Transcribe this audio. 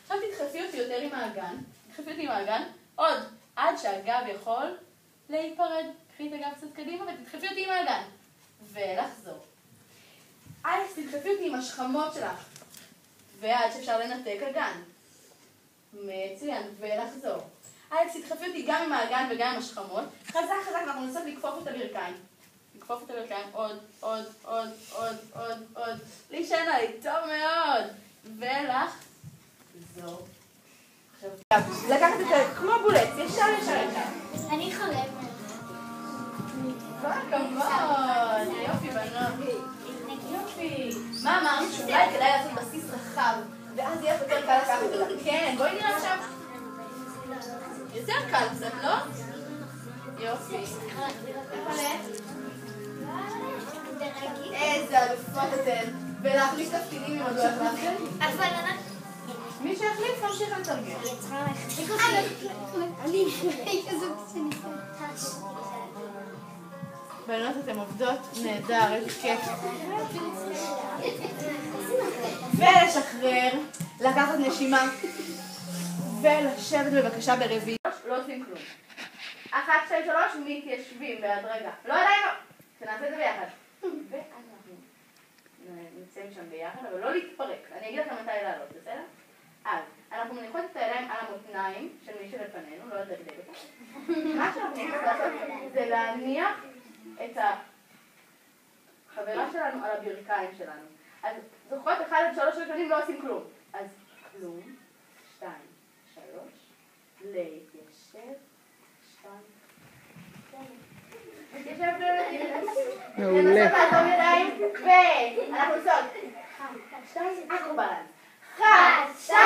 עכשיו תדחפי אותי יותר עם האגן, תדחפי אותי עם האגן, עוד, עד שהגב יכול להיפרד. קחי את הגב קצת קדימה ותדחפי אותי עם האגן. ולחזור. אלכס, תדחפי אותי עם השכמות שלך. ועד שאפשר לנתק אגן. מצוין, ולחזור. אלכס, תדחפי אותי גם עם האגן וגם עם השכמות. חזק חזק, אנחנו ננסות לקפוף את הברכיים. לקפוף את הברכיים, עוד, עוד, עוד, עוד, עוד, עוד. להישען עלי, טוב מאוד. ולחזור. עכשיו, לקחת את זה כמו בולט, ישר ישר ישר. אני חולמת. כמובן, יופי בנות. יופי. מה אמרנו שאולי כדאי לעשות בסיס רחב, ואז יהיה יותר קל לקחת אותה. כן, בואי נראה עכשיו. יותר קל קצת, לא? יופי. איזה אלופות אתן. ולהחליף תפקידים אם עוד לא החלפתם? אבל אנחנו... מי שהחליף ממשיך לתרגל. אני כזאת שנתת. בנות, אתן עובדות נהדר, איזה כיף. ולשחרר, לקחת נשימה, ולשבת בבקשה ברביעי. לא עושים כלום. 1, 2, 3, מתיישבים בהדרגה. לא עדיין לא. שנעשה את זה ביחד. ואנחנו נמצאים שם ביחד, אבל לא להתפרק. אני אגיד לכם מתי לעלות, בסדר? אז, אנחנו מניחות את הידיים על המותניים של מי שלפנינו, לא לדגדג אותה. מה שאנחנו צריכים לעשות זה להניח את החברה שלנו על הברכיים שלנו. אז זוכרות 1 עד 3 ראשונים לא עושים כלום. אז כלום, 2, 3, להתיישב, 2, 3. להתיישב מעולה. לנסות לעזוב ידיים, ואנחנו עושות 1, 2, אקרובלנס. 1, 2,